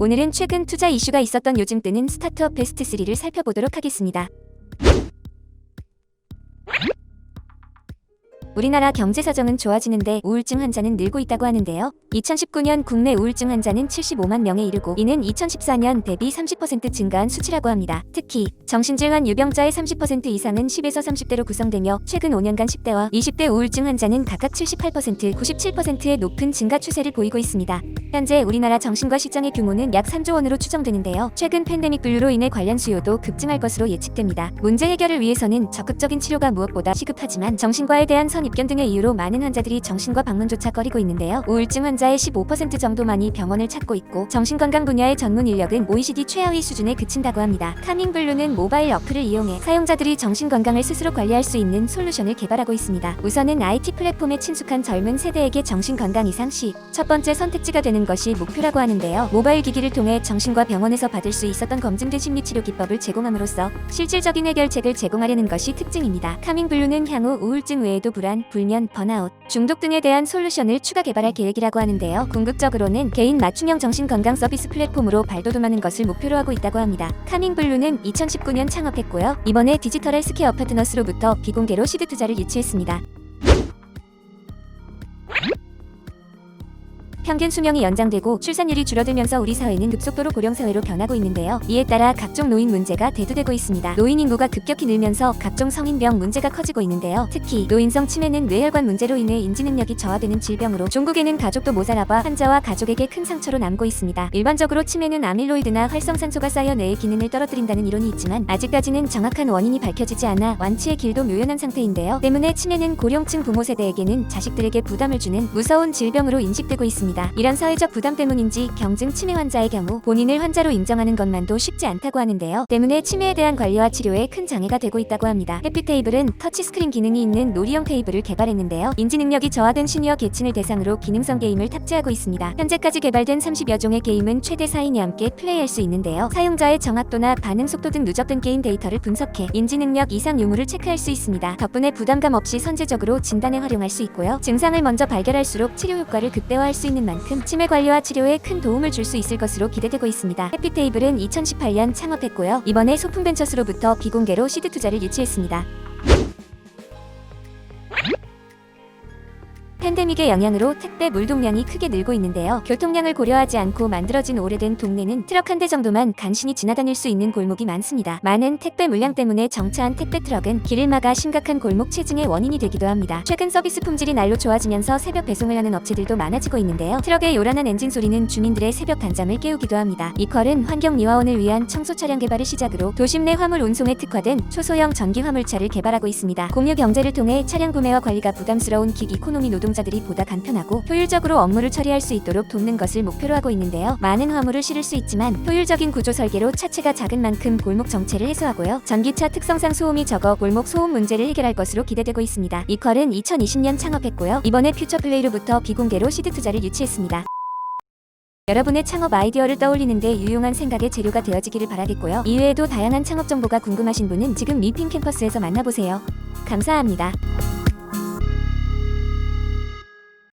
오늘은 최근 투자 이슈가 있었던 요즘 뜨는 스타트업 베스트 3를 살펴보도록 하겠습니다. 우리나라 경제 사정은 좋아지는데 우울증 환자는 늘고 있다고 하는데요. 2019년 국내 우울증 환자는 75만 명에 이르고 이는 2014년 대비 30% 증가한 수치라고 합니다. 특히 정신질환 유병자의 30% 이상은 10에서 30대로 구성되며 최근 5년간 10대와 20대 우울증 환자는 각각 78%, 97%의 높은 증가 추세를 보이고 있습니다. 현재 우리나라 정신과 시장의 규모는 약 3조 원으로 추정되는데요. 최근 팬데믹 분류로 인해 관련 수요도 급증할 것으로 예측됩니다. 문제 해결을 위해서는 적극적인 치료가 무엇보다 시급하지만 정신과에 대한 선입견 등의 이유로 많은 환자들이 정신과 방문조차 꺼리고 있는데요. 우울증 환자의 15% 정도만이 병원을 찾고 있고 정신건강 분야의 전문 인력은 OECD 최하위 수준에 그친다고 합니다. 카밍블루는 모바일 어플을 이용해 사용자들이 정신건강을 스스로 관리할 수 있는 솔루션을 개발하고 있습니다. 우선은 IT 플랫폼에 친숙한 젊은 세대에게 정신건강 이상 시 첫 번째 선택지가 되는 것이 목표라고 하는데요. 모바일 기기를 통해 정신과 병원에서 받을 수 있었던 검증된 심리치료 기법을 제공함으로써 실질적인 해결책을 제공하려는 것이 특징입니다. 카밍블루는 향후 우울증 외에도 불안, 불면, 번아웃, 중독 등에 대한 솔루션을 추가 개발할 계획이라고 하는데요. 궁극적으로는 개인 맞춤형 정신건강 서비스 플랫폼으로 발돋움하는 것을 목표로 하고 있다고 합니다. 카밍블루는 2019년 창업했고요. 이번에 디지털 헬스케어 파트너스로부터 비공개로 시드 투자를 유치했습니다. 평균 수명이 연장되고 출산율이 줄어들면서 우리 사회는 급속도로 고령사회로 변하고 있는데요. 이에 따라 각종 노인 문제가 대두되고 있습니다. 노인 인구가 급격히 늘면서 각종 성인병 문제가 커지고 있는데요. 특히 노인성 치매는 뇌혈관 문제로 인해 인지 능력이 저하되는 질병으로 종국에는 가족도 모자라봐 환자와 가족에게 큰 상처로 남고 있습니다. 일반적으로 치매는 아밀로이드나 활성산소가 쌓여 뇌의 기능을 떨어뜨린다는 이론이 있지만 아직까지는 정확한 원인이 밝혀지지 않아 완치의 길도 묘연한 상태인데요. 때문에 치매는 고령층 부모 세대에게는 자식들에게 부담을 주는 무서운 질병으로 인식되고 있습니다. 이런 사회적 부담 때문인지 경증 치매 환자의 경우 본인을 환자로 인정하는 것만도 쉽지 않다고 하는데요. 때문에 치매에 대한 관리와 치료에 큰 장애가 되고 있다고 합니다. 해피테이블은 터치스크린 기능이 있는 놀이형 테이블을 개발했는데요. 인지 능력이 저하된 시니어 계층을 대상으로 기능성 게임을 탑재하고 있습니다. 현재까지 개발된 30여 종의 게임은 최대 4인이 함께 플레이할 수 있는데요. 사용자의 정확도나 반응 속도 등 누적된 게임 데이터를 분석해 인지 능력 이상 유무를 체크할 수 있습니다. 덕분에 부담감 없이 선제적으로 진단에 활용할 수 있고요. 증상을 먼저 발견할수록 치료 효과를 극대화할 수 있는 만큼 치매 관리와 치료에 큰 도움을 줄 수 있을 것으로 기대되고 있습니다. 해피테이블은 2018년 창업했고요. 이번에 소품벤처스로부터 비공개로 시드 투자를 유치했습니다. 팬데믹의 영향으로 택배 물동량이 크게 늘고 있는데요. 교통량을 고려하지 않고 만들어진 오래된 동네는 트럭 한 대 정도만 간신히 지나다닐 수 있는 골목이 많습니다. 많은 택배 물량 때문에 정차한 택배 트럭은 길을 막아 심각한 골목 체증의 원인이 되기도 합니다. 최근 서비스 품질이 날로 좋아지면서 새벽 배송을 하는 업체들도 많아지고 있는데요. 트럭의 요란한 엔진 소리는 주민들의 새벽 단잠을 깨우기도 합니다. 이퀄은 환경미화원을 위한 청소 차량 개발을 시작으로 도심 내 화물 운송에 특화된 초소형 전기 화물차를 개발하고 있습니다. 공유 경제를 통해 차량 구매와 관리가 부담스러운 긱 이코노미 노동자들이 보다 간편하고 효율적으로 업무를 처리할 수 있도록 돕는 것을 목표로 하고 있는데요. 많은 화물을 실을 수 있지만 효율적인 구조 설계로 차체가 작은 만큼 골목 정체를 해소하고요. 전기차 특성상 소음이 적어 골목 소음 문제를 해결할 것으로 기대되고 있습니다. 이퀄은 2020년 창업했고요. 이번에 퓨처플레이로부터 비공개로 시드 투자를 유치했습니다. 여러분의 창업 아이디어를 떠올리는데 유용한 생각의 재료가 되어지기를 바라겠고요. 이외에도 다양한 창업 정보가 궁금하신 분은 지금 미핑 캠퍼스에서 만나보세요. 감사합니다.